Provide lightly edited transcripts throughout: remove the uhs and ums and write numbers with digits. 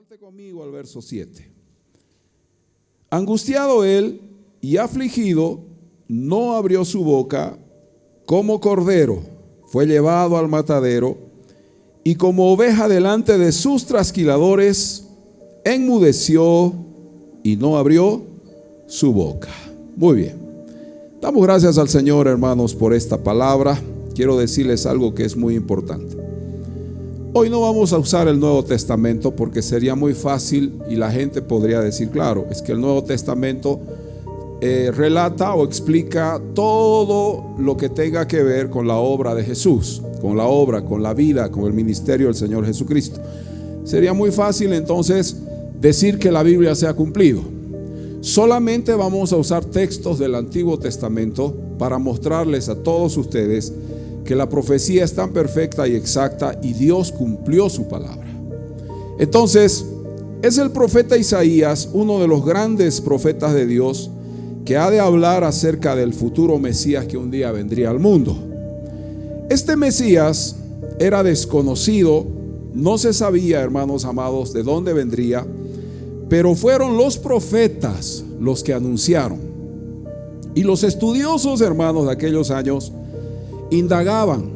Salte conmigo al verso 7. Angustiado él y afligido, no abrió su boca, como cordero fue llevado al matadero, y como oveja delante de sus trasquiladores, enmudeció y no abrió su boca. Muy bien. Damos gracias al Señor, hermanos, por esta palabra. Quiero decirles algo que es muy importante. Hoy no vamos a usar el Nuevo Testamento porque sería muy fácil y la gente podría decir, claro, es que el Nuevo Testamento relata o explica todo lo que tenga que ver con la obra de Jesús, con la obra, con la vida, con el ministerio del Señor Jesucristo. Sería muy fácil entonces decir que la Biblia se ha cumplido. Solamente vamos a usar textos del Antiguo Testamento para mostrarles a todos ustedes que la profecía es tan perfecta y exacta y Dios cumplió su palabra. Entonces, es el profeta Isaías, uno de los grandes profetas de Dios, que ha de hablar acerca del futuro Mesías que un día vendría al mundo. Este Mesías era desconocido, no se sabía, hermanos amados, de dónde vendría, pero fueron los profetas los que anunciaron. Y los estudiosos, hermanos, de aquellos años indagaron,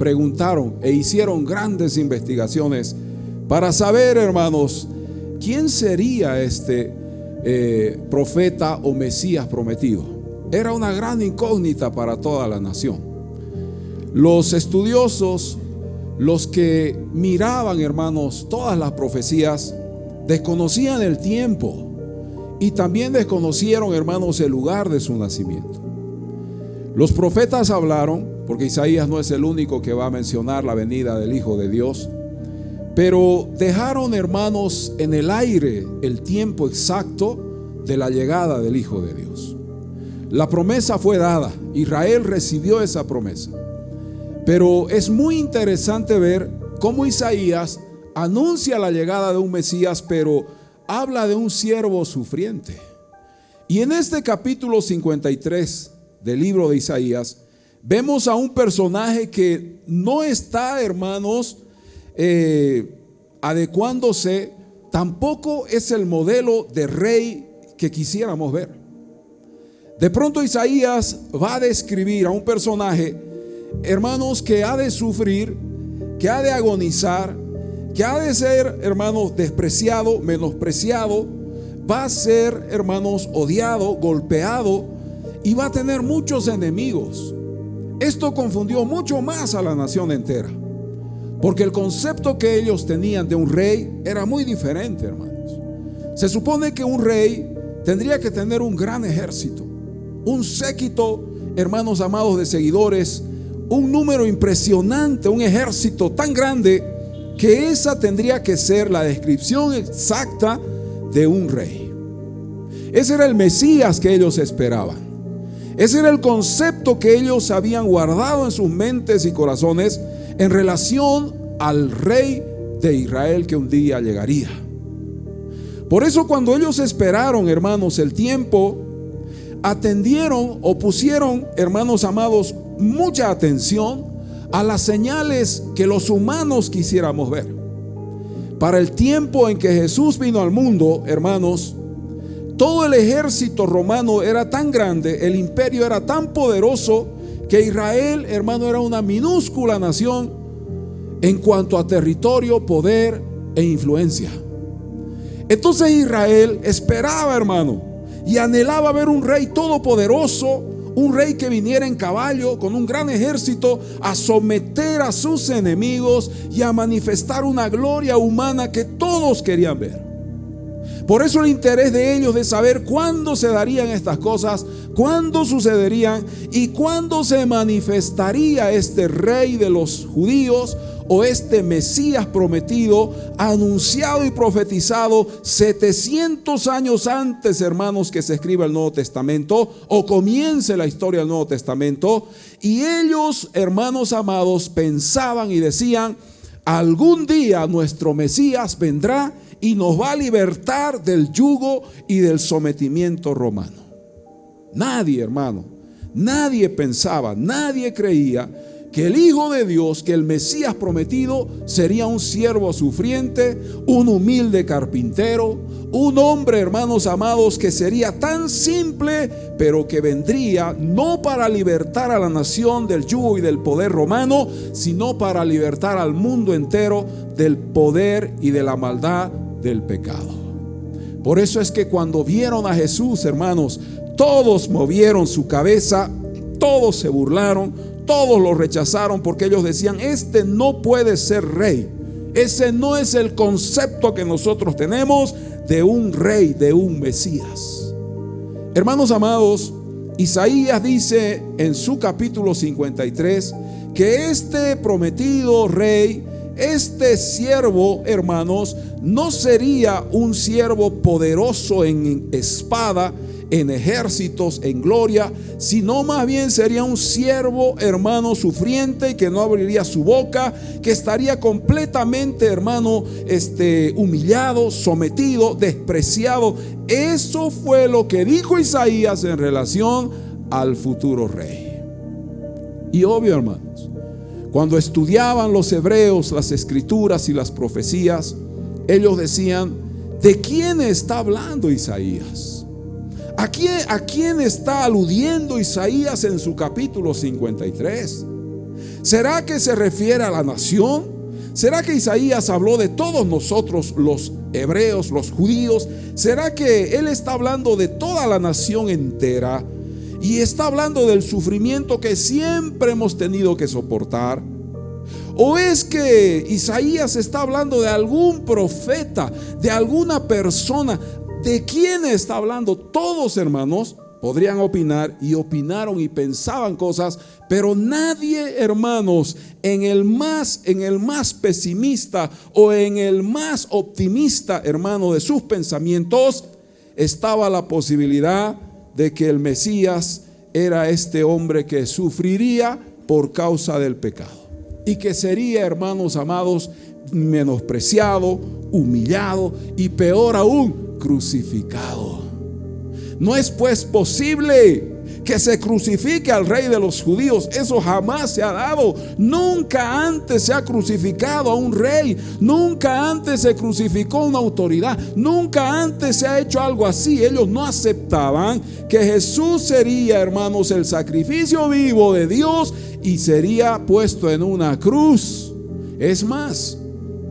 preguntaron e hicieron grandes investigaciones para saber, hermanos, quién sería este profeta o Mesías prometido. Era una gran incógnita para toda la nación. Los estudiosos, los que miraban, hermanos, todas las profecías, desconocían el tiempo y también desconocieron, hermanos, el lugar de su nacimiento. Los profetas hablaron, porque Isaías no es el único que va a mencionar la venida del Hijo de Dios, pero dejaron, hermanos, en el aire el tiempo exacto de la llegada del Hijo de Dios. La promesa fue dada, Israel recibió esa promesa, pero es muy interesante ver cómo Isaías anuncia la llegada de un Mesías, pero habla de un siervo sufriente. Y en este capítulo 53 del libro de Isaías, vemos a un personaje que no está, hermanos, adecuándose, tampoco es el modelo de rey que quisiéramos ver. De pronto Isaías va a describir a un personaje, hermanos, que ha de sufrir, que ha de agonizar, que ha de ser, hermanos, despreciado, menospreciado, va a ser, hermanos, odiado, golpeado, y va a tener muchos enemigos. Esto confundió mucho más a la nación entera, porque el concepto que ellos tenían de un rey era muy diferente, hermanos. Se supone que un rey tendría que tener un gran ejército, un séquito, hermanos amados, de seguidores, un número impresionante, un ejército tan grande, que esa tendría que ser la descripción exacta de un rey. Ese era el Mesías que ellos esperaban. Ese era el concepto que ellos habían guardado en sus mentes y corazones en relación al rey de Israel que un día llegaría. Por eso, cuando ellos esperaron, hermanos, el tiempo, atendieron o pusieron, hermanos amados, mucha atención a las señales que los humanos quisiéramos ver. Para el tiempo en que Jesús vino al mundo, hermanos, todo el ejército romano era tan grande, el imperio era tan poderoso, que Israel, hermano, era una minúscula nación en cuanto a territorio, poder e influencia. Entonces Israel esperaba, hermano, y anhelaba ver un rey todopoderoso, un rey que viniera en caballo con un gran ejército a someter a sus enemigos y a manifestar una gloria humana que todos querían ver. Por eso el interés de ellos de saber cuándo se darían estas cosas, cuándo sucederían y cuándo se manifestaría este rey de los judíos o este Mesías prometido, anunciado y profetizado 700 años antes, hermanos, que se escriba el Nuevo Testamento o comience la historia del Nuevo Testamento. Y ellos, hermanos amados, pensaban y decían: algún día nuestro Mesías vendrá y nos va a libertar del yugo y del sometimiento romano. Nadie, hermano, nadie pensaba, nadie creía que el Hijo de Dios, que el Mesías prometido, sería un siervo sufriente, un humilde carpintero, un hombre, hermanos amados, que sería tan simple, pero que vendría no para libertar a la nación del yugo y del poder romano, sino para libertar al mundo entero del poder y de la maldad del pecado. Por eso es que cuando vieron a Jesús, hermanos, todos movieron su cabeza, todos se burlaron, todos lo rechazaron, porque ellos decían: este no puede ser rey. Ese no es el concepto que nosotros tenemos de un rey, de un Mesías. Hermanos amados, Isaías dice en su capítulo 53 que este prometido rey, este siervo, hermanos, no sería un siervo poderoso en espada, en ejércitos, en gloria, sino más bien sería un siervo, hermano, sufriente, y que no abriría su boca, que estaría completamente, hermano, humillado, sometido, despreciado. Eso fue lo que dijo Isaías en relación al futuro rey. Y obvio, hermanos, cuando estudiaban los hebreos las escrituras y las profecías, ellos decían: ¿de quién está hablando Isaías? ¿A quién está aludiendo Isaías en su capítulo 53? ¿Será que se refiere a la nación? ¿Será que Isaías habló de todos nosotros, los hebreos, los judíos? ¿Será que él está hablando de toda la nación entera? Y está hablando del sufrimiento que siempre hemos tenido que soportar. ¿O es que Isaías está hablando de algún profeta, de alguna persona? ¿De quién está hablando? Todos, hermanos, podrían opinar, y opinaron y pensaban cosas, pero nadie, hermanos, en el más pesimista o en el más optimista, hermano, de sus pensamientos, estaba la posibilidad de que el Mesías era este hombre que sufriría por causa del pecado, y que sería, hermanos amados, menospreciado, humillado y peor aún, crucificado. No es pues posible que se crucifique al rey de los judíos. Eso jamás se ha dado. Nunca antes se ha crucificado a un rey. Nunca antes se crucificó una autoridad. Nunca antes se ha hecho algo así. Ellos no aceptaban que Jesús sería, hermanos, el sacrificio vivo de Dios y sería puesto en una cruz. Es más,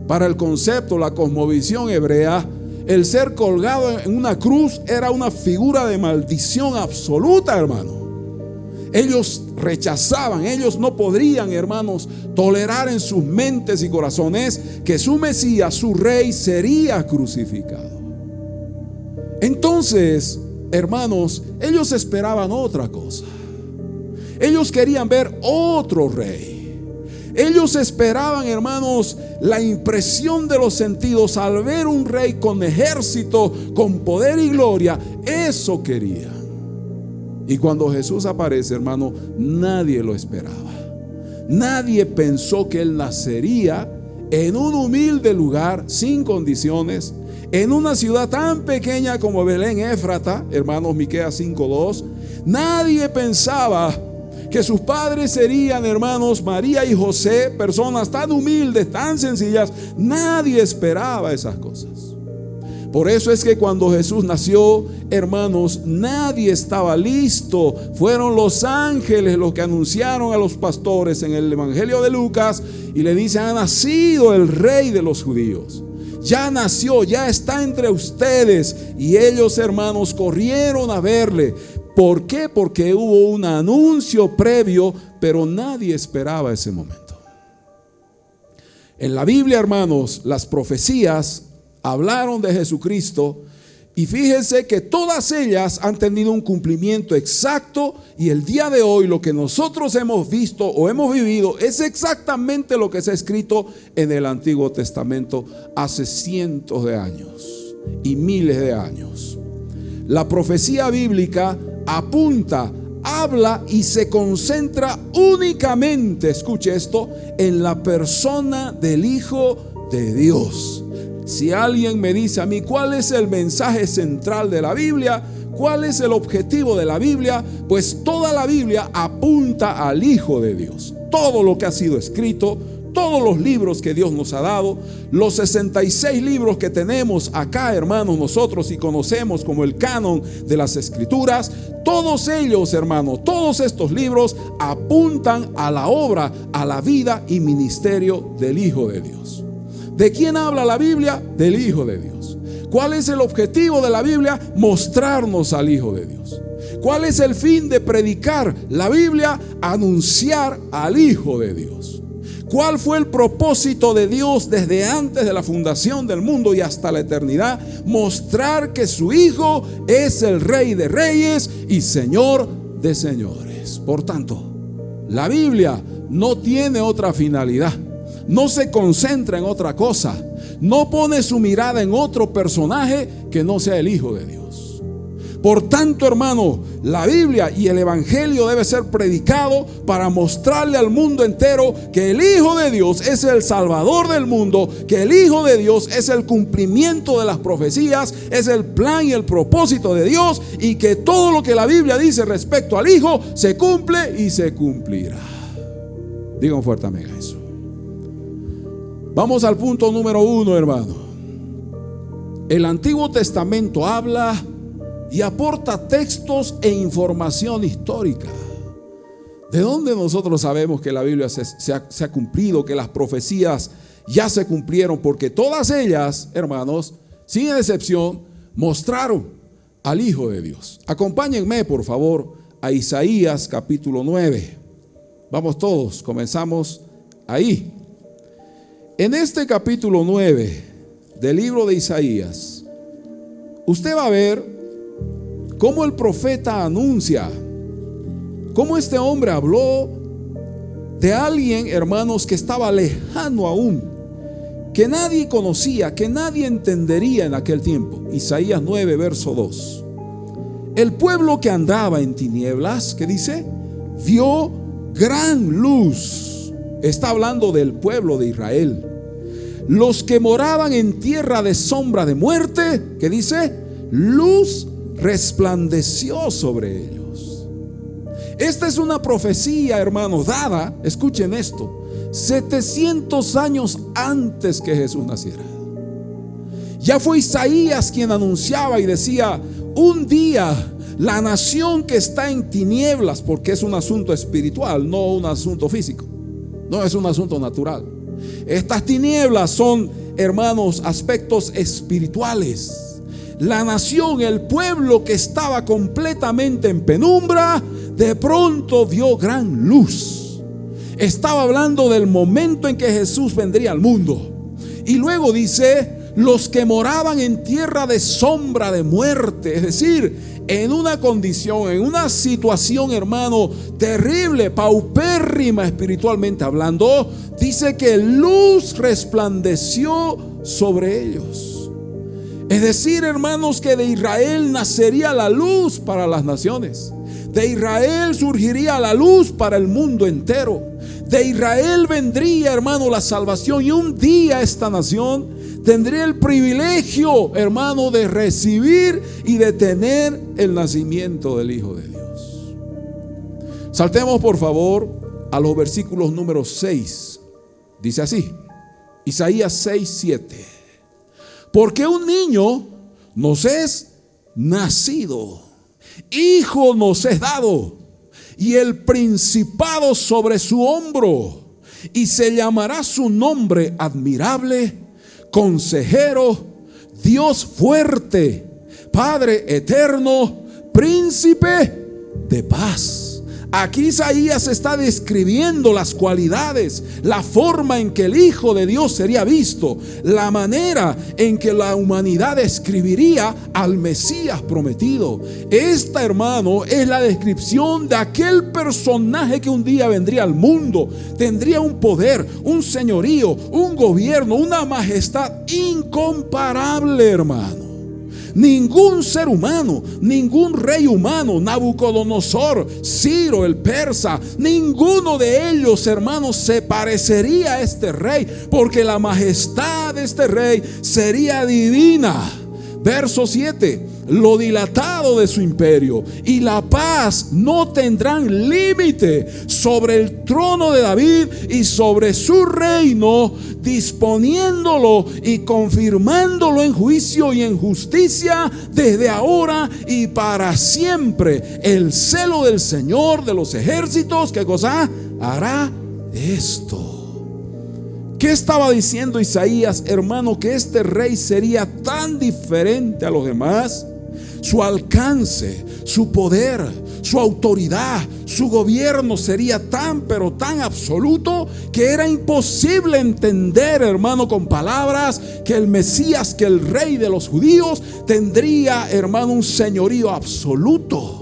para el concepto, la cosmovisión hebrea, el ser colgado en una cruz era una figura de maldición absoluta, hermano. Ellos rechazaban, ellos no podrían, hermanos, tolerar en sus mentes y corazones que su Mesías, su rey, sería crucificado. Entonces, hermanos, ellos esperaban otra cosa. Ellos querían ver otro rey. Ellos esperaban, hermanos, la impresión de los sentidos al ver un rey con ejército, con poder y gloria. Eso querían. Y cuando Jesús aparece, hermano, nadie lo esperaba. Nadie pensó que él nacería en un humilde lugar, sin condiciones, en una ciudad tan pequeña como Belén Éfrata, hermanos, Miqueas 5:2. Nadie pensaba que sus padres serían, hermanos, María y José, personas tan humildes, tan sencillas. Nadie esperaba esas cosas. Por eso es que cuando Jesús nació, hermanos, nadie estaba listo. Fueron los ángeles los que anunciaron a los pastores en el Evangelio de Lucas y le dicen: ha nacido el rey de los judíos. Ya nació, ya está entre ustedes. Y ellos, hermanos, corrieron a verle. ¿Por qué? Porque hubo un anuncio previo, pero nadie esperaba ese momento. En la Biblia, hermanos, las profecías hablaron de Jesucristo, y fíjense que todas ellas han tenido un cumplimiento exacto, y el día de hoy lo que nosotros hemos visto o hemos vivido es exactamente lo que se ha escrito en el Antiguo Testamento hace cientos de años y miles de años. La profecía bíblica apunta, habla y se concentra únicamente, escuche esto, en la persona del Hijo de Dios. Si alguien me dice a mí cuál es el mensaje central de la Biblia, ¿Cuál es el objetivo de la Biblia? Pues toda la Biblia apunta al Hijo de Dios. Todo lo que ha sido escrito, todos los libros que Dios nos ha dado, los 66 libros que tenemos acá, hermanos, nosotros y conocemos como el canon de las Escrituras, todos ellos, hermanos, todos estos libros apuntan a la obra, a la vida y ministerio del Hijo de Dios. ¿De quién habla la Biblia? Del Hijo de Dios. ¿Cuál es el objetivo de la Biblia? Mostrarnos al Hijo de Dios. ¿Cuál es el fin de predicar la Biblia? Anunciar al Hijo de Dios. ¿Cuál fue el propósito de Dios desde antes de la fundación del mundo y hasta la eternidad? Mostrar que su Hijo es el Rey de Reyes y Señor de Señores. Por tanto, la Biblia no tiene otra finalidad. No se concentra en otra cosa. No pone su mirada en otro personaje que no sea el Hijo de Dios. Por tanto, hermano, la Biblia y el Evangelio debe ser predicado para mostrarle al mundo entero que el Hijo de Dios es el Salvador del mundo, que el Hijo de Dios es el cumplimiento de las profecías, es el plan y el propósito de Dios, y que todo lo que la Biblia dice respecto al Hijo se cumple y se cumplirá. Digan fuerte amén a eso. Vamos al punto número 1, hermano. El Antiguo Testamento habla y aporta textos e información histórica. ¿De dónde nosotros sabemos que la Biblia se ha cumplido, que las profecías ya se cumplieron? Porque todas ellas, hermanos, sin excepción, mostraron al Hijo de Dios. Acompáñenme, por favor, a Isaías capítulo 9. Vamos todos, comenzamos ahí. En este capítulo 9 del libro de Isaías, usted va a ver cómo el profeta anuncia, cómo este hombre habló de alguien, hermanos, que estaba lejano aún, que nadie conocía, que nadie entendería en aquel tiempo. Isaías 9, verso 2. El pueblo que andaba en tinieblas, ¿qué dice? Vio gran luz. Está hablando del pueblo de Israel. Los que moraban en tierra de sombra de muerte, ¿qué dice? Luz resplandeció sobre ellos. Esta es una profecía, hermanos, dada, escuchen esto, 700 años antes que Jesús naciera. Ya fue Isaías quien anunciaba y decía: un día la nación que está en tinieblas, porque es un asunto espiritual, no un asunto físico, no es un asunto natural. Estas tinieblas son, hermanos, aspectos espirituales. La nación, el pueblo que estaba completamente en penumbra, de pronto vio gran luz. Estaba hablando del momento en que Jesús vendría al mundo. Y luego dice: los que moraban en tierra de sombra de muerte, es decir, en una condición, en una situación, hermano, terrible, paupérrima espiritualmente hablando, dice que luz resplandeció sobre ellos. Es decir, hermanos, que de Israel nacería la luz para las naciones. De Israel surgiría la luz para el mundo entero. De Israel vendría, hermano, la salvación. Y un día esta nación tendría el privilegio, hermano, de recibir y de tener el nacimiento del Hijo de Dios. Saltemos, por favor, a los versículos número 6. Dice así, Isaías 6, 7. Porque un niño nos es nacido, hijo nos es dado, y el principado sobre su hombro, y se llamará su nombre admirable, consejero, Dios fuerte, Padre eterno, príncipe de paz. Aquí Isaías está describiendo las cualidades, la forma en que el Hijo de Dios sería visto, la manera en que la humanidad describiría al Mesías prometido. Esta, hermano, es la descripción de aquel personaje que un día vendría al mundo. Tendría un poder, un señorío, un gobierno, una majestad incomparable, hermano. Ningún ser humano, ningún rey humano, Nabucodonosor, Ciro el persa, ninguno de ellos, hermanos, se parecería a este rey, porque la majestad de este rey sería divina. Verso 7, lo dilatado de su imperio y la paz no tendrán límite sobre el trono de David y sobre su reino, disponiéndolo y confirmándolo en juicio y en justicia desde ahora y para siempre. El celo del Señor de los ejércitos, ¿qué cosa? Hará esto. ¿Qué estaba diciendo Isaías, hermano? Que este rey sería tan diferente a los demás. Su alcance, su poder, su autoridad, su gobierno sería tan, pero tan absoluto que era imposible entender, hermano, con palabras que el Mesías, que el rey de los judíos tendría, hermano, un señorío absoluto.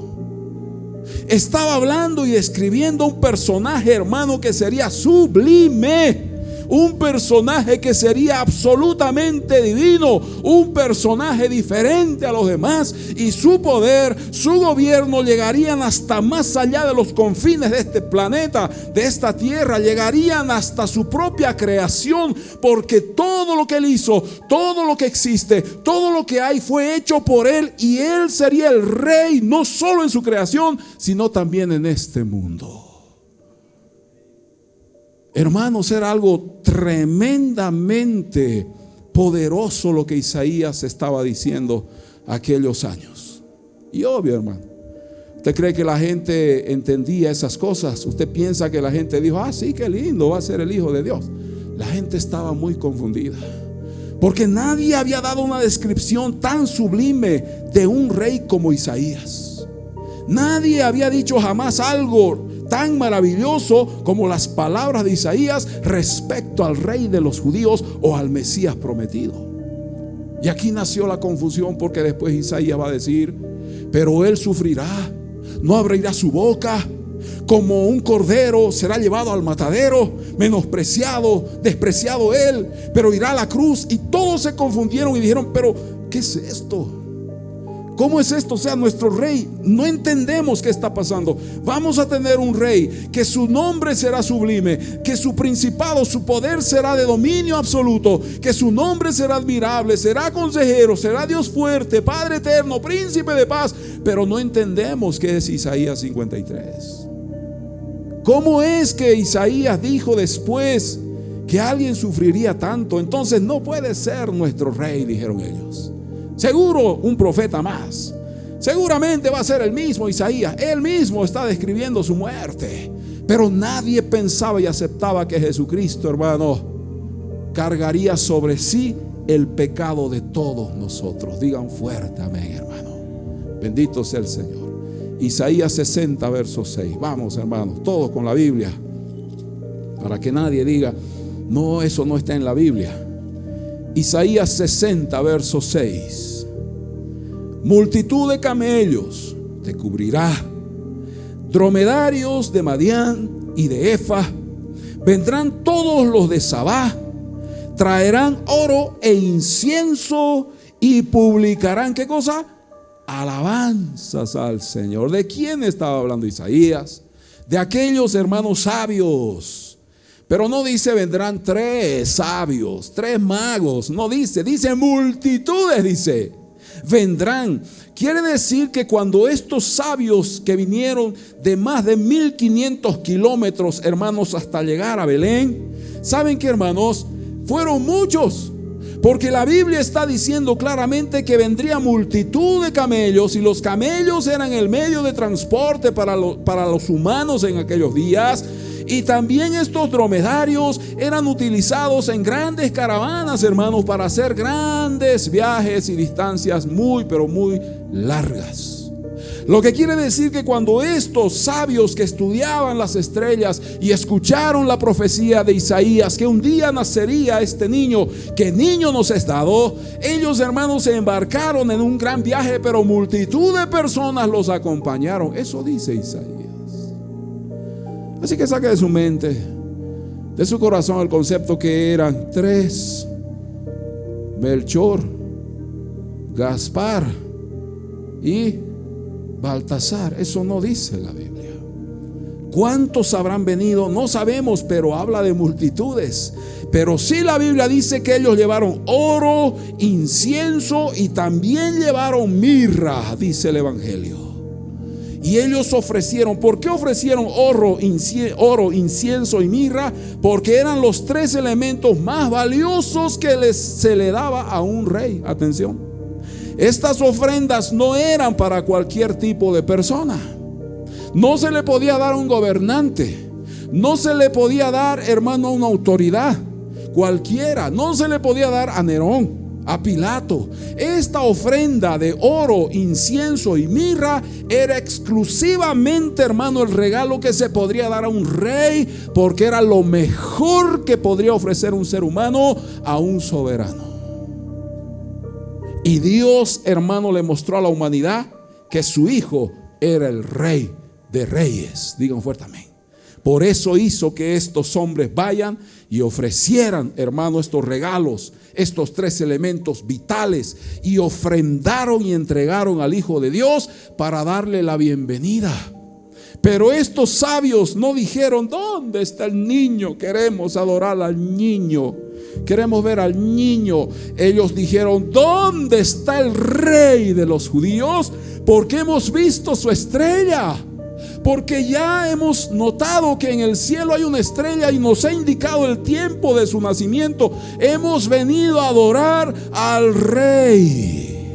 Estaba hablando y describiendo un personaje, hermano, que sería sublime. Un personaje que sería absolutamente divino, un personaje diferente a los demás, y su poder, su gobierno llegarían hasta más allá de los confines de este planeta, de esta tierra, llegarían hasta su propia creación, porque todo lo que él hizo, todo lo que existe, todo lo que hay fue hecho por él, y él sería el rey no solo en su creación, sino también en este mundo. Hermanos, era algo tremendamente poderoso lo que Isaías estaba diciendo aquellos años. Y obvio, hermano, ¿usted cree que la gente entendía esas cosas? ¿Usted piensa que la gente dijo, sí, qué lindo, va a ser el Hijo de Dios? La gente estaba muy confundida, porque nadie había dado una descripción tan sublime de un rey como Isaías. Nadie había dicho jamás algo tan maravilloso como las palabras de Isaías respecto al rey de los judíos o al Mesías prometido. Y aquí nació la confusión, porque después Isaías va a decir, pero él sufrirá, no abrirá su boca, como un cordero será llevado al matadero, menospreciado, despreciado él, pero irá a la cruz. Y todos se confundieron y dijeron, pero ¿qué es esto? ¿Cómo es esto? O sea, nuestro rey, no entendemos qué está pasando. Vamos a tener un rey que su nombre será sublime, que su principado, su poder será de dominio absoluto, que su nombre será admirable, será consejero, será Dios fuerte, Padre eterno, príncipe de paz. Pero no entendemos qué es Isaías 53. ¿Cómo es que Isaías dijo después que alguien sufriría tanto? Entonces no puede ser nuestro rey, dijeron ellos. Seguro un profeta más. Seguramente va a ser el mismo Isaías. Él mismo está describiendo su muerte. Pero nadie pensaba y aceptaba que Jesucristo, hermano, cargaría sobre sí el pecado de todos nosotros. Digan fuerte amén, hermano. Bendito sea el Señor. Isaías 60, verso 6. Vamos, hermanos, todos con la Biblia, para que nadie diga, no, eso no está en la Biblia. Isaías 60, verso 6. Multitud de camellos te cubrirá, dromedarios de Madián y de Efa, vendrán todos los de Sabá, traerán oro e incienso y publicarán, ¿qué cosa? Alabanzas al Señor. ¿De quién estaba hablando Isaías? De aquellos hermanos sabios. Pero no dice vendrán 3 sabios, 3 magos. No dice multitudes, dice. Vendrán. Quiere decir que cuando estos sabios que vinieron de más de 1500 kilómetros, hermanos, hasta llegar a Belén, ¿saben qué, hermanos? Fueron muchos. Porque la Biblia está diciendo claramente que vendría multitud de camellos, y los camellos eran el medio de transporte para los humanos en aquellos días. Y también estos dromedarios eran utilizados en grandes caravanas, hermanos, para hacer grandes viajes y distancias muy, pero muy largas. Lo que quiere decir que cuando estos sabios que estudiaban las estrellas y escucharon la profecía de Isaías, que un día nacería este niño, que niño nos es dado, ellos, hermanos, se embarcaron en un gran viaje, pero multitud de personas los acompañaron. Eso dice Isaías. Así que saque de su mente, de su corazón, el concepto que eran 3: Melchor, Gaspar y Baltasar. Eso no dice la Biblia. ¿Cuántos habrán venido? No sabemos, pero habla de multitudes. Pero sí la Biblia dice que ellos llevaron oro, incienso y también llevaron mirra, dice el Evangelio. Y ellos ofrecieron. ¿Por qué ofrecieron oro, incienso y mirra? Porque eran los tres elementos más valiosos que se le daba a un rey. Atención, estas ofrendas no eran para cualquier tipo de persona. No se le podía dar a un gobernante, no se le podía dar, hermano, a una autoridad cualquiera, no se le podía dar a Nerón, a Pilato. Esta ofrenda de oro, incienso y mirra era exclusivamente, hermano, el regalo que se podría dar a un rey, porque era lo mejor que podría ofrecer un ser humano a un soberano. Y Dios, hermano, le mostró a la humanidad que su hijo era el rey de reyes. Digan fuerte amén. Por eso hizo que estos hombres vayan y ofrecieran, hermano, estos regalos, estos tres elementos vitales, y ofrendaron y entregaron al Hijo de Dios para darle la bienvenida. Pero estos sabios no dijeron: ¿dónde está el niño? Queremos adorar al niño, queremos ver al niño. Ellos dijeron: ¿dónde está el rey de los judíos? Porque hemos visto su estrella. Porque ya hemos notado que en el cielo hay una estrella y nos ha indicado el tiempo de su nacimiento. Hemos venido a adorar al rey,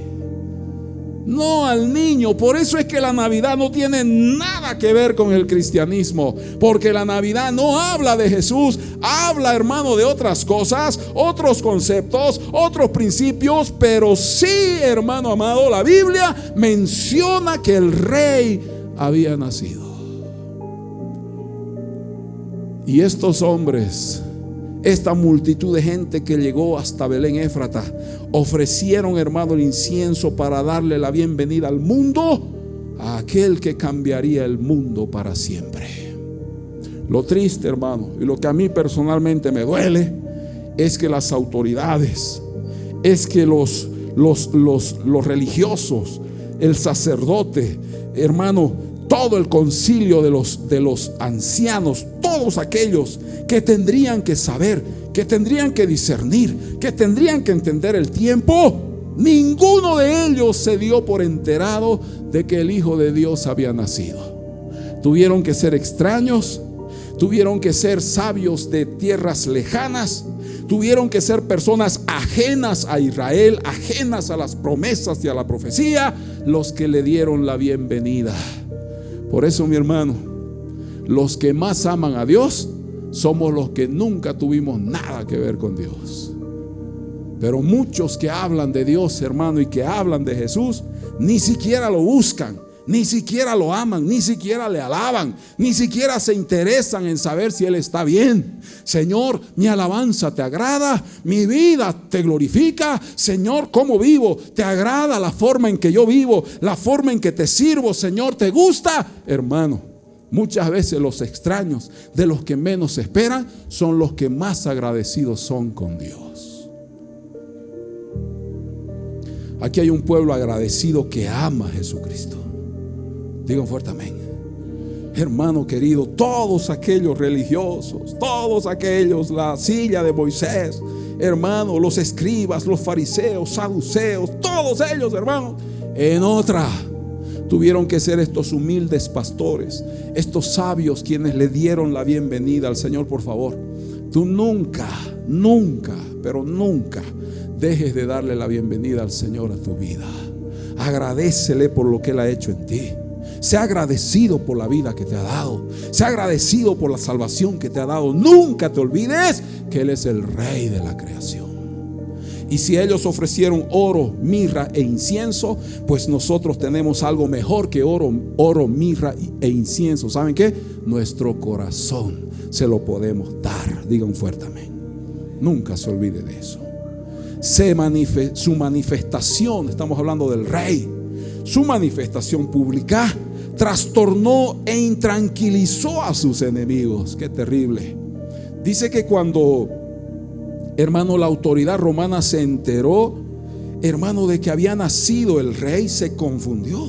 no al niño. Por eso es que la Navidad no tiene nada que ver con el cristianismo, porque la Navidad no habla de Jesús, habla, hermano, de otras cosas, otros conceptos, otros principios. Pero sí, hermano amado, la Biblia menciona que el rey había nacido. Y estos hombres, esta multitud de gente que llegó hasta Belén Éfrata, ofrecieron, hermano, el incienso para darle la bienvenida al mundo, a aquel que cambiaría el mundo para siempre. Lo triste, hermano, y lo que a mí personalmente me duele, es que las autoridades, es que los religiosos, el sacerdote, hermano, todo el concilio de los ancianos, todos aquellos que tendrían que saber, que tendrían que discernir, que tendrían que entender el tiempo, ninguno de ellos se dio por enterado de que el Hijo de Dios había nacido. Tuvieron que ser extraños, tuvieron que ser sabios de tierras lejanas, tuvieron que ser personas ajenas a Israel, ajenas a las promesas y a la profecía, los que le dieron la bienvenida. Por eso, mi hermano, los que más aman a Dios somos los que nunca tuvimos nada que ver con Dios. Pero muchos que hablan de Dios, hermano, y que hablan de Jesús, ni siquiera lo buscan, ni siquiera lo aman, ni siquiera le alaban, ni siquiera se interesan en saber si Él está bien. Señor, mi alabanza te agrada, mi vida te glorifica. Señor, ¿cómo vivo? ¿Te agrada la forma en que yo vivo? ¿La forma en que te sirvo? Señor, ¿te gusta? Hermano, muchas veces los extraños, de los que menos esperan, son los que más agradecidos son con Dios. Aquí hay un pueblo agradecido que ama a Jesucristo. Digan fuerte amén. Hermano querido, todos aquellos religiosos, todos aquellos, la silla de Moisés, hermano, los escribas, los fariseos, saduceos, todos ellos, hermano, en otra tuvieron que ser estos humildes pastores, estos sabios quienes le dieron la bienvenida al Señor. Por favor, tú nunca, pero nunca dejes de darle la bienvenida al Señor a tu vida. Agradécele por lo que Él ha hecho en ti. Sea agradecido por la vida que te ha dado. Sea agradecido por la salvación que te ha dado. Nunca te olvides que Él es el Rey de la creación. Y si ellos ofrecieron oro, mirra e incienso, pues nosotros tenemos algo mejor que oro, mirra e incienso. ¿Saben qué? Nuestro corazón se lo podemos dar. Digan fuerte amén. Nunca se olvide de eso. Su manifestación, estamos hablando del Rey, su manifestación pública trastornó e intranquilizó a sus enemigos. Qué terrible. Dice que cuando, hermano, la autoridad romana se enteró, hermano, de que había nacido el rey, se confundió.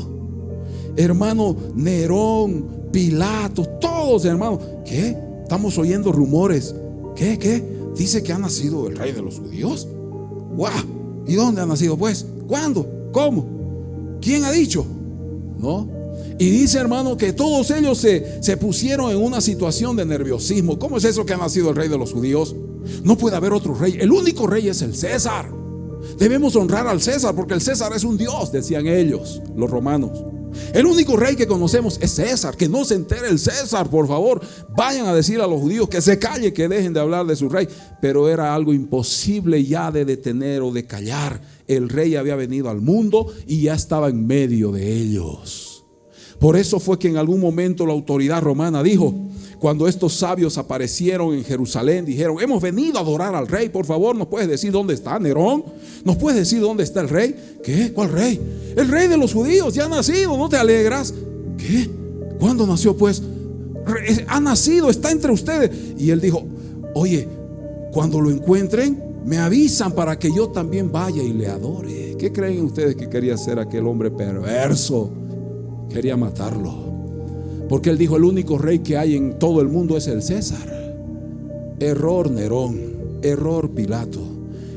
Hermano, Nerón, Pilato, todos, hermano. ¿Qué? Estamos oyendo rumores. ¿Qué? Dice que ha nacido el rey de los judíos. ¡Guau! ¿Y dónde ha nacido pues? ¿Cuándo? ¿Cómo? ¿Quién ha dicho? ¿No? Y dice, hermano, que todos ellos se pusieron en una situación de nerviosismo. ¿Cómo es eso que ha nacido el rey de los judíos? No puede haber otro rey. El único rey es el César. Debemos honrar al César porque el César es un dios, decían ellos, los romanos. El único rey que conocemos es César. Que no se entere el César, por favor. Vayan a decir a los judíos que se calle, que dejen de hablar de su rey. Pero era algo imposible ya de detener o de callar. El rey había venido al mundo y ya estaba en medio de ellos. Por eso fue que en algún momento la autoridad romana dijo, cuando estos sabios aparecieron en Jerusalén, dijeron: hemos venido a adorar al rey. Por favor, ¿nos puedes decir dónde está Nerón? ¿Nos puedes decir dónde está el rey? ¿Qué? ¿Cuál rey? El rey de los judíos, ya ha nacido, ¿no te alegras? ¿Qué? ¿Cuándo nació pues? Ha nacido, está entre ustedes. Y él dijo: oye, cuando lo encuentren, me avisan para que yo también vaya y le adore. ¿Qué creen ustedes que quería hacer aquel hombre perverso? Quería matarlo. Porque él dijo: el único rey que hay en todo el mundo es el César. Error Nerón, error Pilato.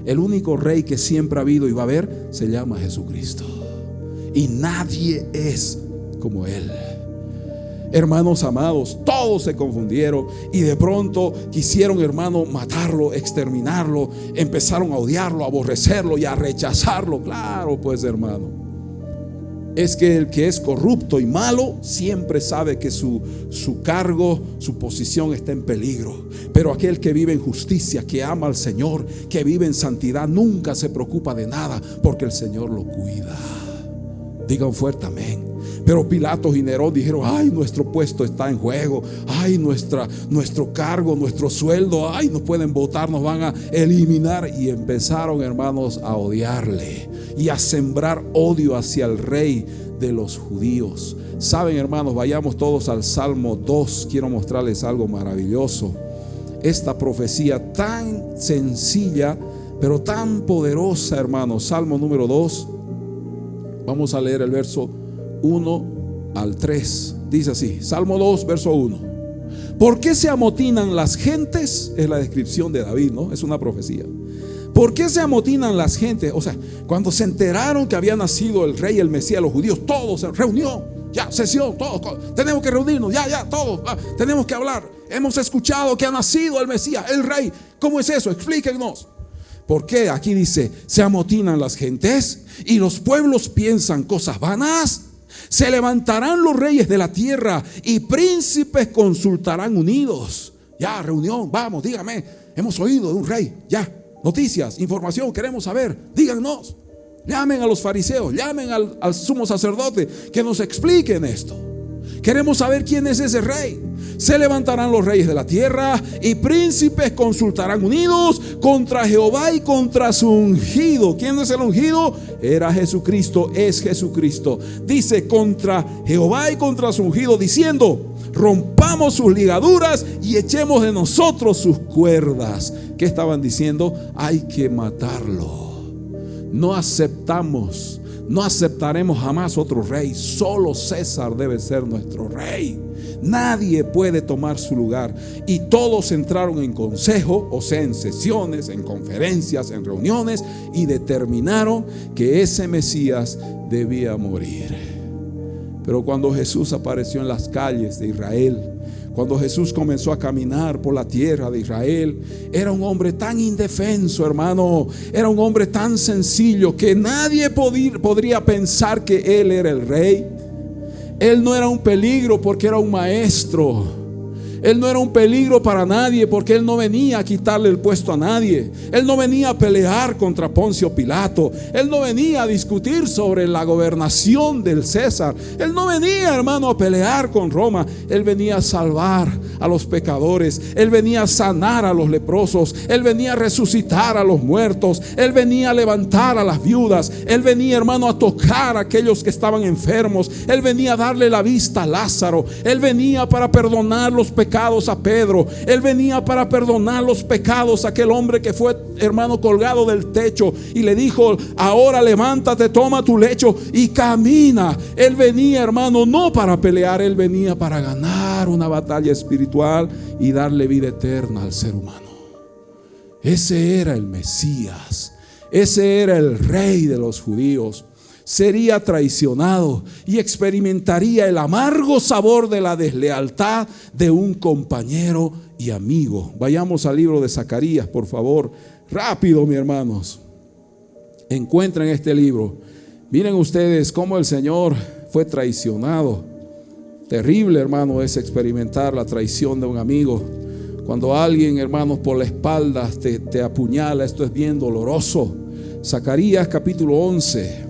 El único rey que siempre ha habido y va a haber se llama Jesucristo. Y nadie es como él. Hermanos amados, todos se confundieron y de pronto quisieron, hermano, matarlo, exterminarlo. Empezaron a odiarlo, a aborrecerlo y a rechazarlo. Claro, pues, hermano, es que el que es corrupto y malo siempre sabe que su cargo, su posición está en peligro. Pero aquel que vive en justicia, que ama al Señor, que vive en santidad, nunca se preocupa de nada, porque el Señor lo cuida. Digan fuerte amén. Pero Pilato y Nerón dijeron: ay, nuestro puesto está en juego. Ay, nuestro cargo, nuestro sueldo. Ay, nos pueden votar, nos van a eliminar. Y empezaron, hermanos, a odiarle y a sembrar odio hacia el rey de los judíos. Saben, hermanos, vayamos todos al Salmo 2. Quiero mostrarles algo maravilloso. Esta profecía tan sencilla, pero tan poderosa, hermanos. Salmo número 2. Vamos a leer el verso 1 al 3. Dice así, Salmo 2, verso 1. ¿Por qué se amotinan las gentes? Es la descripción de David, ¿no? Es una profecía. ¿Por qué se amotinan las gentes? O sea, cuando se enteraron que había nacido el rey, el Mesías, los judíos, todos se reunió. Ya, sesión, todos, tenemos que reunirnos, ya, todos, tenemos que hablar. Hemos escuchado que ha nacido el Mesías, el rey. ¿Cómo es eso? Explíquenos. ¿Por qué? Aquí dice: se amotinan las gentes y los pueblos piensan cosas vanas. Se levantarán los reyes de la tierra y príncipes consultarán unidos. Ya, reunión, vamos, dígame, hemos oído de un rey. Ya, noticias, información, queremos saber, díganos. Llamen a los fariseos, llamen al sumo sacerdote, que nos expliquen esto. Queremos saber quién es ese rey. Se levantarán los reyes de la tierra y príncipes consultarán unidos contra Jehová y contra su ungido. ¿Quién es el ungido? Era Jesucristo, es Jesucristo. Dice: contra Jehová y contra su ungido, diciendo: rompamos sus ligaduras y echemos de nosotros sus cuerdas. ¿Qué estaban diciendo? Hay que matarlo. No aceptaremos jamás otro rey. Solo César debe ser nuestro rey. Nadie puede tomar su lugar. Y todos entraron en consejo, o sea, en sesiones, en conferencias, en reuniones, y determinaron que ese Mesías debía morir. Pero cuando Jesús apareció en las calles de Israel, cuando Jesús comenzó a caminar por la tierra de Israel, era un hombre tan indefenso, hermano. Era un hombre tan sencillo que nadie podría pensar que él era el rey. Él no era un peligro porque era un maestro. Él no era un peligro para nadie porque él no venía a quitarle el puesto a nadie. Él no venía a pelear contra Poncio Pilato. Él no venía a discutir sobre la gobernación del César. Él no venía, hermano, a pelear con Roma. Él venía a salvar a los pecadores, Él venía a sanar a los leprosos, Él venía a resucitar a los muertos, Él venía a levantar a las viudas, Él venía, hermano, a tocar a aquellos que estaban enfermos, Él venía a darle la vista a Lázaro, Él venía para perdonar los pecados a Pedro, Él venía para perdonar los pecados a aquel hombre que fue, hermano, colgado del techo y le dijo: ahora levántate, toma tu lecho y camina. Él venía, hermano, no para pelear, Él venía para ganar una batalla espiritual y darle vida eterna al ser humano. Ese era el Mesías, ese era el rey de los judíos. Sería traicionado y experimentaría el amargo sabor de la deslealtad de un compañero y amigo. Vayamos al libro de Zacarías, por favor. Rápido, mis hermanos. Encuentren este libro. Miren ustedes cómo el Señor fue traicionado. Terrible, hermano, es experimentar la traición de un amigo. Cuando alguien, hermanos, por la espalda te apuñala, esto es bien doloroso. Zacarías capítulo 11,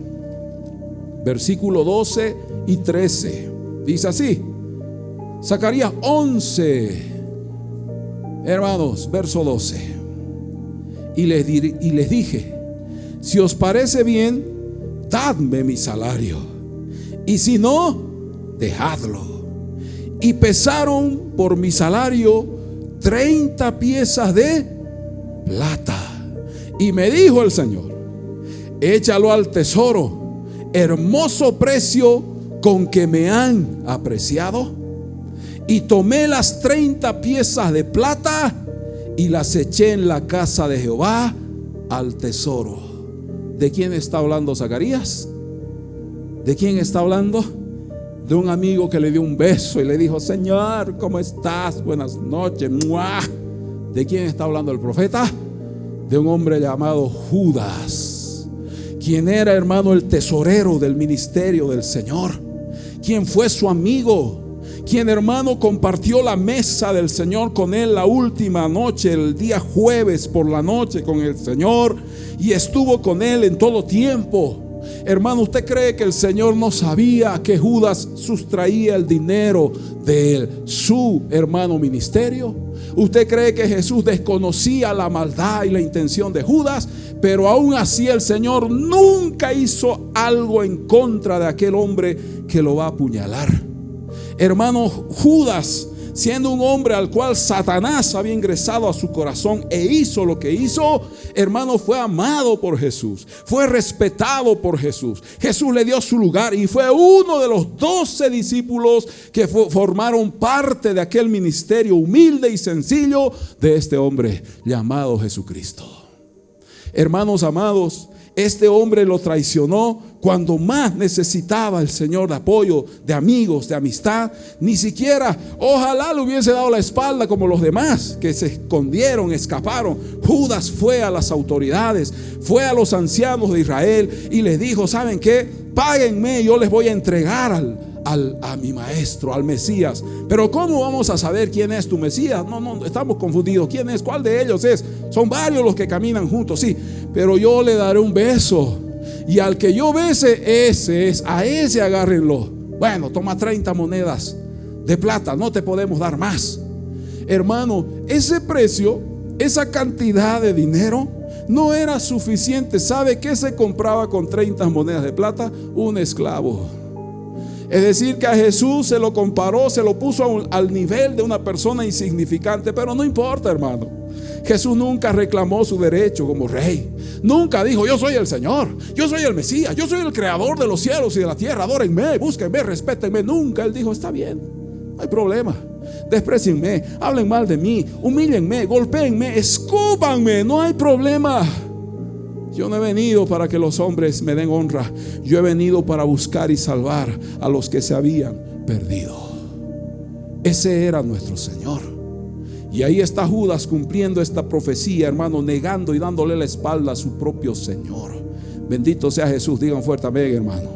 versículo 12 y 13. Dice así. Zacarías 11, hermanos, verso 12. Y les dije: si os parece bien, dadme mi salario, y si no, dejadlo. Y pesaron por mi salario 30 piezas de plata. Y me dijo el Señor: échalo al tesoro, hermoso precio con que me han apreciado. Y tomé las 30 piezas de plata y las eché en la casa de Jehová al tesoro. ¿De quién está hablando Zacarías? ¿De quién está hablando? De un amigo que le dio un beso y le dijo: Señor, ¿cómo estás? Buenas noches. ¡Mua! ¿De quién está hablando el profeta? De un hombre llamado Judas, quien era, hermano, el tesorero del ministerio del Señor, quien fue su amigo, quien, hermano, compartió la mesa del Señor con él la última noche, el día jueves por la noche con el Señor, y estuvo con él en todo tiempo. Hermano, ¿usted cree que el Señor no sabía que Judas sustraía el dinero de su hermano ministerio? ¿Usted cree que Jesús desconocía la maldad y la intención de Judas? Pero aún así el Señor nunca hizo algo en contra de aquel hombre que lo va a apuñalar. Hermano, Judas, siendo un hombre al cual Satanás había ingresado a su corazón e hizo lo que hizo, hermano, fue amado por Jesús, fue respetado por Jesús. Jesús le dio su lugar y fue uno de los 12 discípulos que formaron parte de aquel ministerio humilde y sencillo de este hombre llamado Jesucristo. Hermanos amados, este hombre lo traicionó cuando más necesitaba el Señor de apoyo, de amigos, de amistad. Ni siquiera, ojalá le hubiese dado la espalda como los demás que se escondieron, escaparon. Judas fue a las autoridades, fue a los ancianos de Israel y les dijo: ¿saben qué? Páguenme, yo les voy a entregar a mi maestro, al Mesías. Pero ¿cómo vamos a saber quién es tu Mesías? No, estamos confundidos. ¿Quién es? ¿Cuál de ellos es? Son varios los que caminan juntos, sí, pero yo le daré un beso, y al que yo bese, ese es, a ese agárrenlo. Bueno, toma 30 monedas de plata, no te podemos dar más. Hermano, ese precio, esa cantidad de dinero no era suficiente. ¿Sabe qué se compraba con 30 monedas de plata? Un esclavo. Es decir, que a Jesús se lo comparó, se lo puso al nivel de una persona insignificante. Pero no importa, hermano. Jesús nunca reclamó su derecho como rey. Nunca dijo: yo soy el Señor, yo soy el Mesías, yo soy el creador de los cielos y de la tierra, adórenme, búsquenme, respétenme. Nunca. Él dijo: está bien, no hay problema. Desprecienme, hablen mal de mí, humíllenme, golpéenme, escúpanme, no hay problema. Yo no he venido para que los hombres me den honra. Yo he venido para buscar y salvar a los que se habían perdido. Ese era nuestro Señor. Y ahí está Judas cumpliendo esta profecía, hermano, negando y dándole la espalda a su propio Señor. Bendito sea Jesús. Digan fuerte amén, hermano.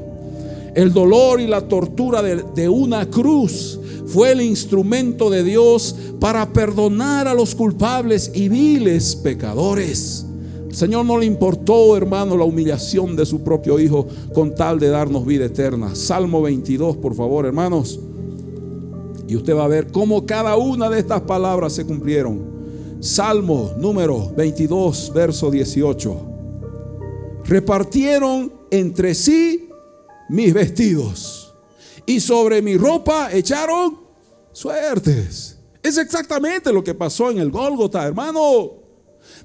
El dolor y la tortura de una cruz fue el instrumento de Dios para perdonar a los culpables y viles pecadores. Al Señor no le importó, hermano, la humillación de su propio Hijo con tal de darnos vida eterna. Salmo 22, por favor, hermanos. Y usted va a ver cómo cada una de estas palabras se cumplieron. Salmo número 22, verso 18. Repartieron entre sí mis vestidos y sobre mi ropa echaron suertes. Es exactamente lo que pasó en el Gólgota, hermano.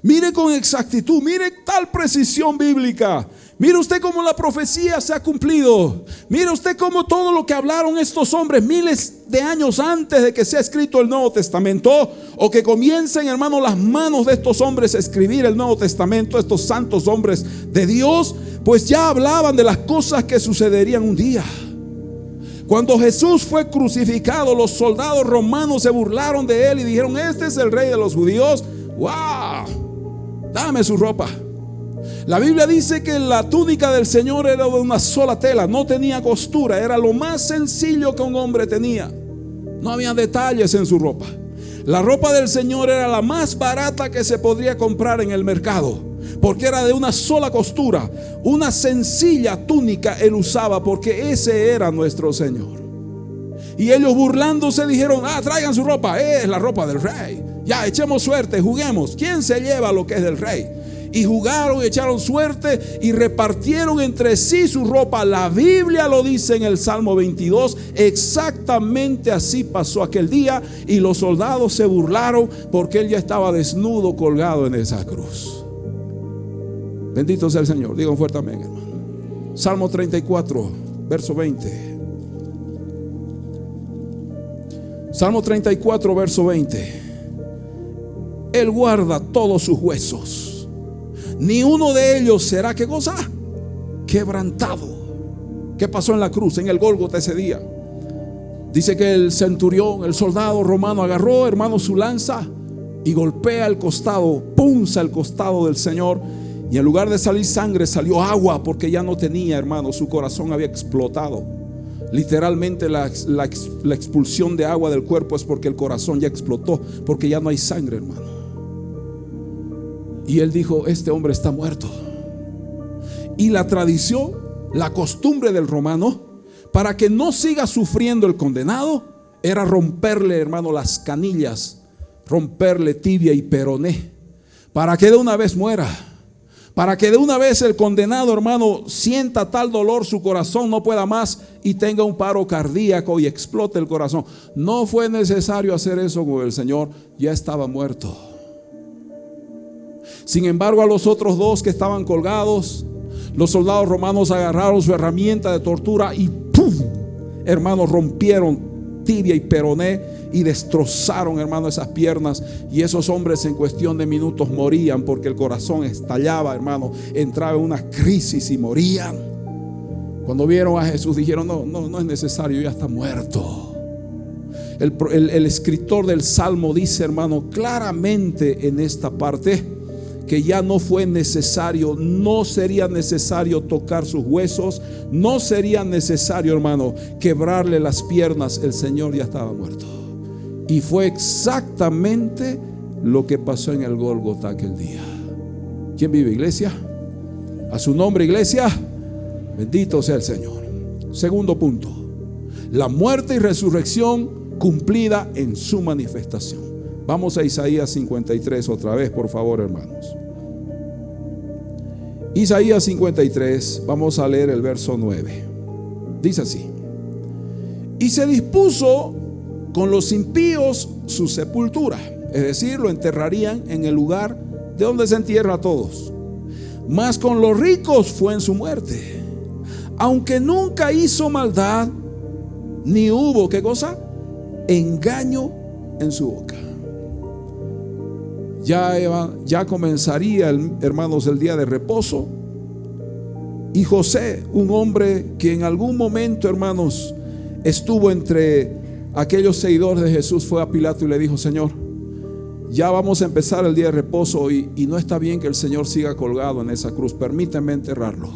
Mire con exactitud, mire tal precisión bíblica. Mire usted cómo la profecía se ha cumplido. Mire usted cómo todo lo que hablaron estos hombres miles de años antes de que sea escrito el Nuevo Testamento, o que comiencen, hermano, las manos de estos hombres a escribir el Nuevo Testamento, estos santos hombres de Dios, pues ya hablaban de las cosas que sucederían un día. Cuando Jesús fue crucificado, los soldados romanos se burlaron de él y dijeron: este es el rey de los judíos. ¡Wow! Dame su ropa. La Biblia dice que la túnica del Señor era de una sola tela, no tenía costura, era lo más sencillo que un hombre tenía. No había detalles en su ropa. La ropa del Señor era la más barata que se podría comprar en el mercado, porque era de una sola costura. Una sencilla túnica él usaba, porque ese era nuestro Señor. Y ellos, burlándose, dijeron: traigan su ropa, es la ropa del rey. Ya, echemos suerte, juguemos. ¿Quién se lleva lo que es del rey? Y jugaron, echaron suerte y repartieron entre sí su ropa. La Biblia lo dice en el Salmo 22. Exactamente así pasó aquel día. Y los soldados se burlaron porque él ya estaba desnudo, colgado en esa cruz. Bendito sea el Señor. Digan fuerte amén, hermano. Salmo 34, verso 20. Salmo 34, verso 20. Él guarda todos sus huesos, ni uno de ellos será, ¿qué cosa? Quebrantado. ¿Qué pasó en la cruz, en el Gólgota ese día? Dice que el centurión, el soldado romano, agarró, hermano, su lanza y golpea el costado, punza el costado del Señor, y en lugar de salir sangre salió agua, porque ya no tenía, hermano, su corazón había explotado. Literalmente la expulsión de agua del cuerpo es porque el corazón ya explotó, porque ya no hay sangre, hermano. Y él dijo: este hombre está muerto. Y la tradición, la costumbre del romano, para que no siga sufriendo el condenado, era romperle, hermano, las canillas, romperle tibia y peroné, para que de una vez muera. Para que de una vez el condenado, hermano, sienta tal dolor, su corazón no pueda más y tenga un paro cardíaco y explote el corazón. No fue necesario hacer eso con el Señor, ya estaba muerto. Sin embargo, a los otros dos que estaban colgados, los soldados romanos agarraron su herramienta de tortura y ¡pum!, hermano, rompieron tibia y peroné y destrozaron, hermano, esas piernas. Y esos hombres en cuestión de minutos morían, porque el corazón estallaba, hermano, entraba en una crisis y morían. Cuando vieron a Jesús dijeron: no es necesario, ya está muerto. El escritor del Salmo dice, hermano, claramente en esta parte, que ya no fue necesario, no sería necesario tocar sus huesos, no sería necesario, hermano, quebrarle las piernas. El Señor ya estaba muerto. Y fue exactamente lo que pasó en el Gólgota aquel día. ¿Quién vive, iglesia? A su nombre, iglesia. Bendito sea el Señor. Segundo punto: la muerte y resurrección cumplida en su manifestación. Vamos a Isaías 53 otra vez, por favor, hermanos. Isaías 53, vamos a leer el verso 9. Dice así: y se dispuso con los impíos su sepultura, es decir, lo enterrarían en el lugar de donde se entierra a todos. Mas con los ricos fue en su muerte, aunque nunca hizo maldad, ni hubo, ¿qué cosa? Engaño en su boca. Ya comenzaría, hermanos, el día de reposo. Y José, un hombre que en algún momento, hermanos, estuvo entre aquellos seguidores de Jesús, fue a Pilato y le dijo: Señor, ya vamos a empezar el día de reposo y no está bien que el Señor siga colgado en esa cruz. Permítame enterrarlo.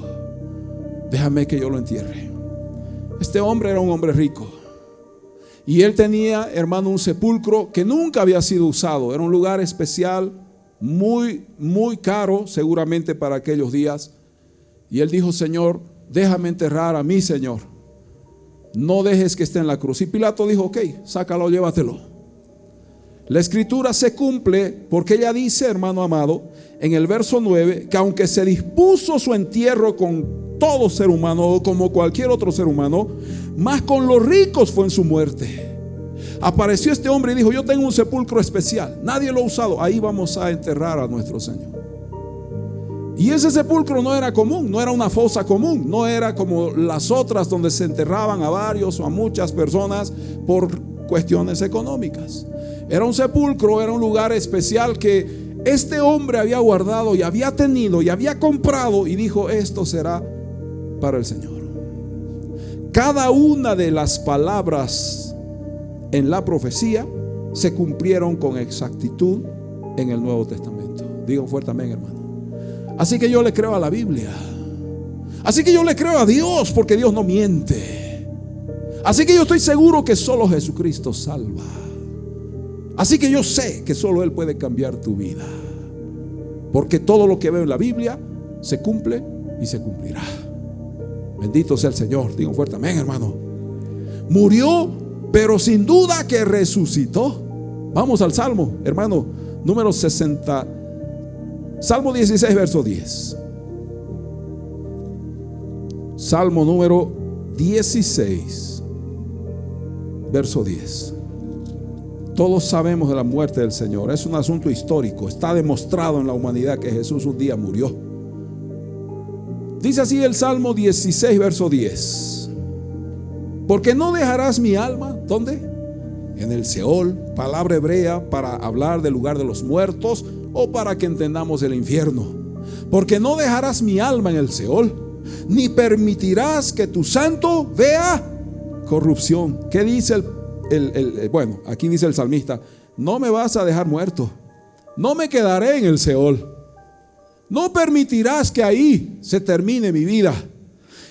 Déjame que yo lo entierre. Este hombre era un hombre rico. Y él tenía, hermano, un sepulcro que nunca había sido usado. Era un lugar especial, muy, muy caro seguramente para aquellos días. Y él dijo: Señor, déjame enterrar a mi Señor. no dejes que esté en la cruz. Y Pilato dijo: ok, sácalo, llévatelo. La escritura se cumple porque ella dice, hermano amado, en el verso 9, que aunque se dispuso su entierro con todo ser humano o como cualquier otro ser humano, más con los ricos fue en su muerte. Apareció este hombre y dijo: yo tengo un sepulcro especial, nadie lo ha usado, ahí vamos a enterrar a nuestro Señor. Y ese sepulcro no era común, no era una fosa común, no era como las otras donde se enterraban a varios o a muchas personas por cuestiones económicas. Era un sepulcro, era un lugar especial que este hombre había guardado y había tenido y había comprado, y dijo: esto será para el Señor. Cada una de las palabras en la profecía se cumplieron con exactitud en el Nuevo Testamento. Digan fuerte amén, hermano. Así que yo le creo a la Biblia. Así que yo le creo a Dios, porque Dios no miente. Así que yo estoy seguro que solo Jesucristo salva. Así que yo sé que solo Él puede cambiar tu vida, porque todo lo que veo en la Biblia se cumple y se cumplirá. Bendito sea el Señor. Digan fuerte amén, hermano. Murió, pero sin duda que resucitó. Vamos al Salmo, hermano, número 60. Salmo 16, verso 10. Salmo número 16, verso 10. Todos sabemos de la muerte del Señor. Es un asunto histórico. Está demostrado en la humanidad que Jesús un día murió. Dice así el Salmo 16, verso 10. Porque no dejarás mi alma, ¿dónde? En el Seol, palabra hebrea para hablar del lugar de los muertos, o para que entendamos el infierno. Porque no dejarás mi alma en el Seol, ni permitirás que tu santo vea corrupción. ¿Qué dice bueno, aquí dice el salmista: no me vas a dejar muerto, no me quedaré en el Seol, no permitirás que ahí se termine mi vida.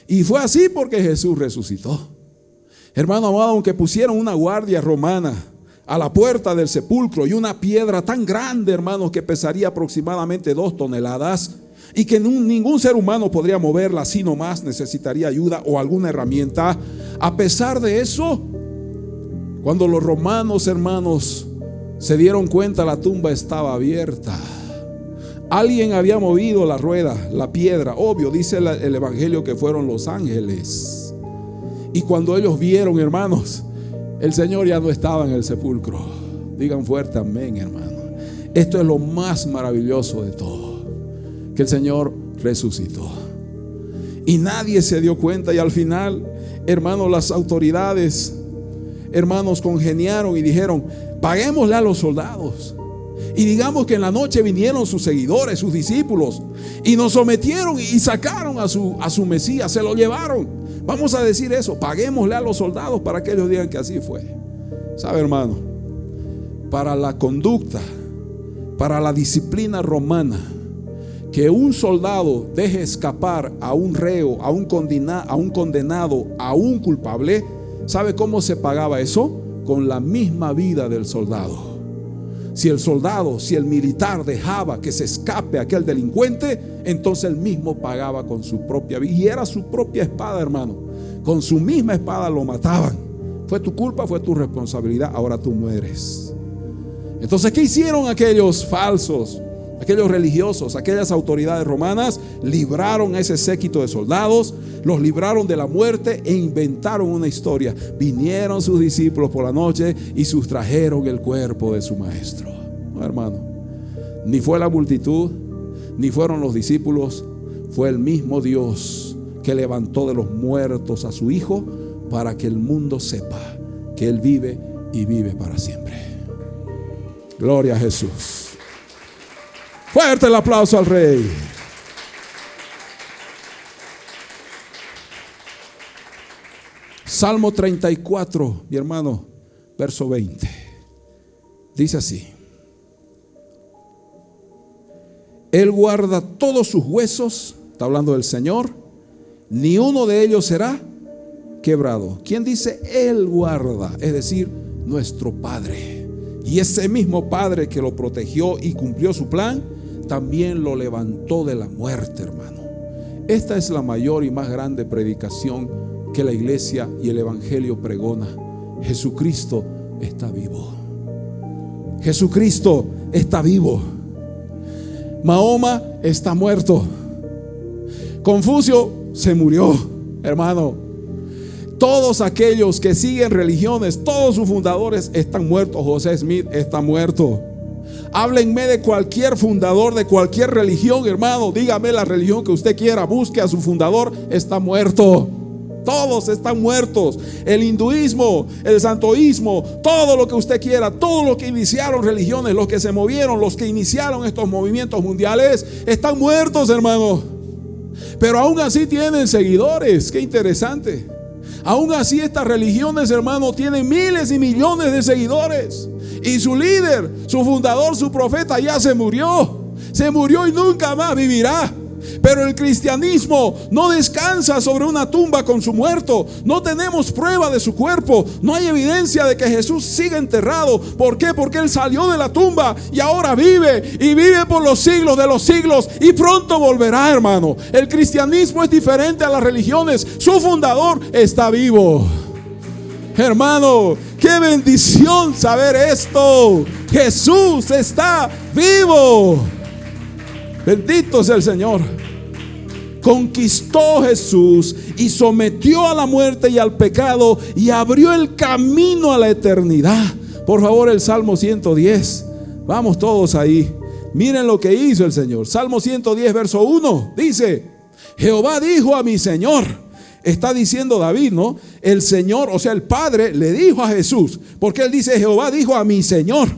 Y fue así porque Jesús resucitó. Hermano amado, aunque pusieron una guardia romana a la puerta del sepulcro y una piedra tan grande, hermanos, que pesaría aproximadamente 2 toneladas y que ningún ser humano podría moverla así nomás, necesitaría ayuda o alguna herramienta. A pesar de eso, cuando los romanos, hermanos, se dieron cuenta, la tumba estaba abierta. Alguien había movido la rueda, la piedra. Obvio, dice el evangelio que fueron los ángeles. Y cuando ellos vieron, hermanos, el Señor ya no estaba en el sepulcro. Digan fuerte amén, hermano. Esto es lo más maravilloso de todo, que el Señor resucitó. Y nadie se dio cuenta. Y al final, hermanos, las autoridades, hermanos, congeniaron y dijeron: paguémosle a los soldados. Y digamos que en la noche vinieron sus seguidores, sus discípulos, y nos sometieron y sacaron a su Mesías, se lo llevaron. Vamos a decir eso: paguémosle a los soldados para que ellos digan que así fue. ¿Sabe, hermano? Para la conducta, para la disciplina romana, que un soldado deje escapar a un reo, a un condenado, a un culpable, ¿sabe cómo se pagaba eso? Con la misma vida del soldado. Si el militar dejaba que se escape aquel delincuente, entonces él mismo pagaba con su propia vida. Y era su propia espada, hermano. Con su misma espada lo mataban. Fue tu culpa, fue tu responsabilidad, ahora tú mueres. Entonces, ¿qué hicieron aquellos falsos, aquellos religiosos, aquellas autoridades romanas? Libraron a ese séquito de soldados, los libraron de la muerte e inventaron una historia. Vinieron sus discípulos por la noche y sustrajeron el cuerpo de su maestro. No, hermano, ni fue la multitud, ni fueron los discípulos, fue el mismo Dios que levantó de los muertos a su Hijo para que el mundo sepa que Él vive y vive para siempre. Gloria a Jesús. Fuerte el aplauso al Rey. Salmo 34, mi hermano, verso 20. Dice así: Él guarda todos sus huesos, está hablando del Señor, ni uno de ellos será quebrado. ¿Quién dice Él guarda? Es decir, nuestro Padre. Y ese mismo Padre que lo protegió y cumplió su plan, también lo levantó de la muerte, hermano. Esta es la mayor y más grande predicación que la iglesia y el evangelio pregona: Jesucristo está vivo. Jesucristo está vivo. Mahoma está muerto. Confucio se murió, hermano. Todos aquellos que siguen religiones, todos sus fundadores están muertos. José Smith está muerto. Háblenme de cualquier fundador de cualquier religión, hermano. Dígame la religión que usted quiera. Busque a su fundador. Está muerto. Todos están muertos. El hinduismo, el santoísmo, todo lo que usted quiera, todo lo que iniciaron religiones, los que se movieron, los que iniciaron estos movimientos mundiales, están muertos, hermano. Pero aún así tienen seguidores. Qué interesante. Aún así estas religiones, hermano, tienen miles y millones de seguidores. Y su líder, su fundador, su profeta ya se murió. Se murió y nunca más vivirá. Pero el cristianismo no descansa sobre una tumba con su muerto. No tenemos prueba de su cuerpo. No hay evidencia de que Jesús siga enterrado. ¿Por qué? Porque Él salió de la tumba y ahora vive. Y vive por los siglos de los siglos. Y pronto volverá, hermano. El cristianismo es diferente a las religiones. Su fundador está vivo. Hermano, qué bendición saber esto. Jesús está vivo. Bendito sea el Señor. Conquistó Jesús y sometió a la muerte y al pecado y abrió el camino a la eternidad. Por favor, el Salmo 110. Vamos todos ahí. Miren lo que hizo el Señor. Salmo 110, verso 1. Dice: Jehová dijo a mi Señor. Está diciendo David, ¿no? El Señor, o sea, el Padre le dijo a Jesús. Porque Él dice: Jehová dijo a mi Señor: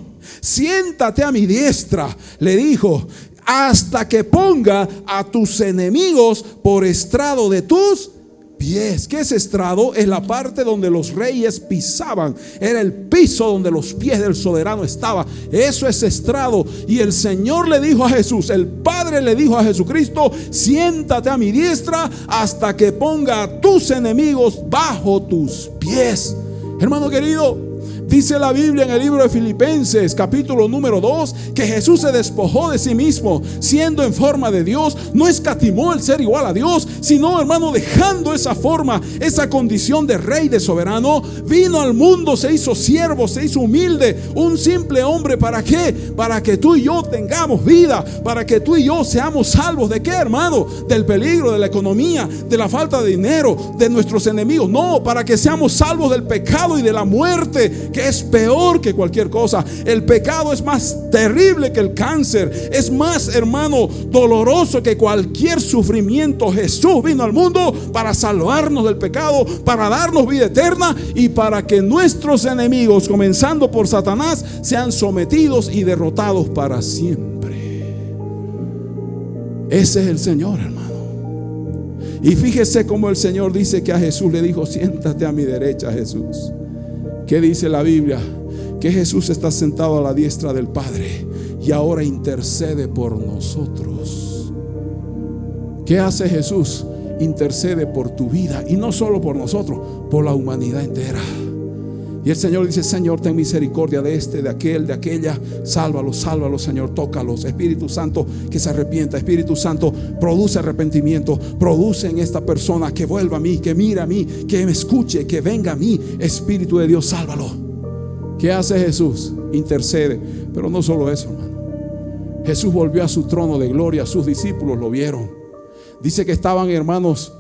siéntate a mi diestra. Le dijo: hasta que ponga a tus enemigos por estrado de tus pies. ¿Qué es estrado? Es la parte donde los reyes pisaban. Era el piso donde los pies del soberano estaban. Eso es estrado. Y el Señor le dijo a Jesús, el Padre le dijo a Jesucristo: siéntate a mi diestra hasta que ponga a tus enemigos bajo tus pies. Hermano querido, dice la Biblia en el libro de Filipenses, capítulo número 2, que Jesús se despojó de sí mismo, siendo en forma de Dios. No escatimó el ser igual a Dios, sino, hermano, dejando esa forma, esa condición de rey, de soberano, vino al mundo, se hizo siervo, se hizo humilde, un simple hombre. ¿Para qué? Para que tú y yo tengamos vida, para que tú y yo seamos salvos. ¿De qué, hermano? Del peligro, de la economía, de la falta de dinero, de nuestros enemigos. No, para que seamos salvos del pecado y de la muerte, que es peor que cualquier cosa. El pecado es más terrible que el cáncer. Es más, hermano, doloroso que cualquier sufrimiento. Jesús vino al mundo para salvarnos del pecado, para darnos vida eterna y para que nuestros enemigos, comenzando por Satanás, sean sometidos y derrotados para siempre. Ese es el Señor, hermano. Y fíjese cómo el Señor dice que a Jesús le dijo: siéntate a mi derecha, Jesús. ¿Qué dice la Biblia? Que Jesús está sentado a la diestra del Padre y ahora intercede por nosotros. ¿Qué hace Jesús? Intercede por tu vida, y no solo por nosotros, por la humanidad entera. Y el Señor dice: Señor, ten misericordia de este, de aquel, de aquella. Sálvalos, sálvalos, Señor, tócalos. Espíritu Santo, que se arrepienta. Espíritu Santo, produce arrepentimiento. Produce en esta persona que vuelva a mí, que mire a mí, que me escuche, que venga a mí. Espíritu de Dios, sálvalo. ¿Qué hace Jesús? Intercede. Pero no solo eso, hermano. Jesús volvió a su trono de gloria. Sus discípulos lo vieron. Dice que estaban, hermanos,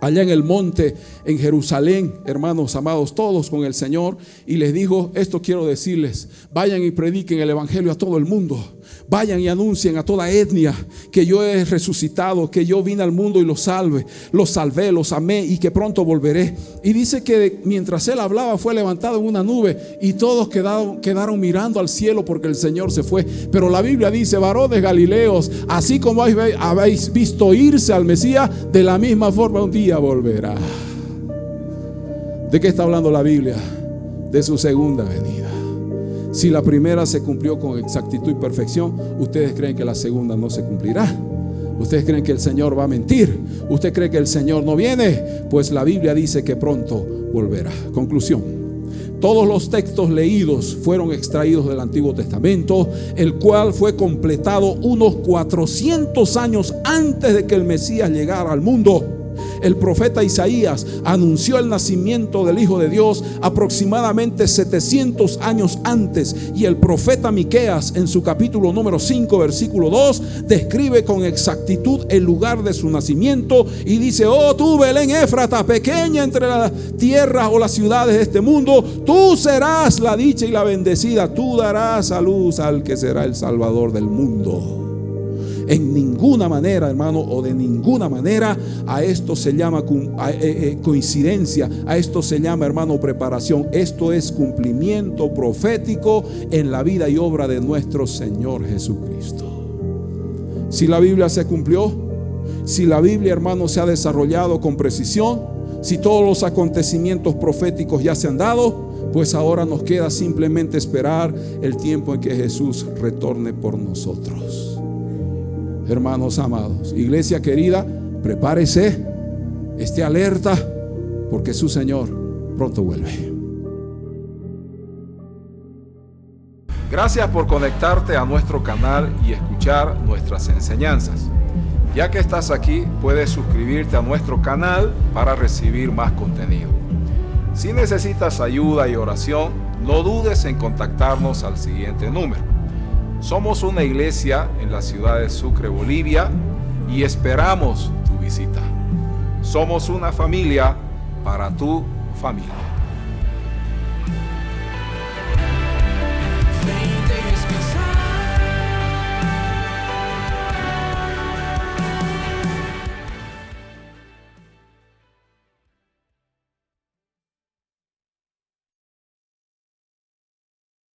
allá en el monte, en Jerusalén, hermanos amados, todos con el Señor. Y les dijo: esto quiero decirles: vayan y prediquen el evangelio a todo el mundo. Vayan y anuncien a toda etnia que yo he resucitado, que yo vine al mundo y los salvé, los amé y que pronto volveré. Y dice que mientras él hablaba, fue levantado en una nube y todos quedaron mirando al cielo, porque el Señor se fue. Pero la Biblia dice: varones Galileos, así como habéis visto irse al Mesías, de la misma forma un día volverá. ¿De qué está hablando la Biblia? De su segunda venida. Si la primera se cumplió con exactitud y perfección, ¿ustedes creen que la segunda no se cumplirá? ¿Ustedes creen que el Señor va a mentir? ¿Usted cree que el Señor no viene? Pues la Biblia dice que pronto volverá. Conclusión: todos los textos leídos fueron extraídos del Antiguo Testamento, el cual fue completado unos 400 años antes de que el Mesías llegara al mundo. El profeta Isaías anunció el nacimiento del Hijo de Dios aproximadamente 700 años antes, y el profeta Miqueas en su capítulo número 5 versículo 2 describe con exactitud el lugar de su nacimiento y dice: oh tú Belén Éfrata, pequeña entre las tierras o las ciudades de este mundo, tú serás la dicha y la bendecida, tú darás a luz al que será el Salvador del mundo. En ninguna manera, hermano, o de ninguna manera a esto se llama coincidencia, a esto se llama, hermano, preparación. Esto es cumplimiento profético en la vida y obra de nuestro Señor Jesucristo. Si la Biblia se cumplió, si la Biblia, hermano, se ha desarrollado con precisión, si todos los acontecimientos proféticos ya se han dado, pues ahora nos queda simplemente esperar el tiempo en que Jesús retorne por nosotros. Hermanos amados, iglesia querida, prepárese, esté alerta, porque su Señor pronto vuelve. Gracias por conectarte a nuestro canal y escuchar nuestras enseñanzas. Ya que estás aquí, puedes suscribirte a nuestro canal para recibir más contenido. Si necesitas ayuda y oración, no dudes en contactarnos al siguiente número. Somos una iglesia en la ciudad de Sucre, Bolivia, y esperamos tu visita. Somos una familia para tu familia.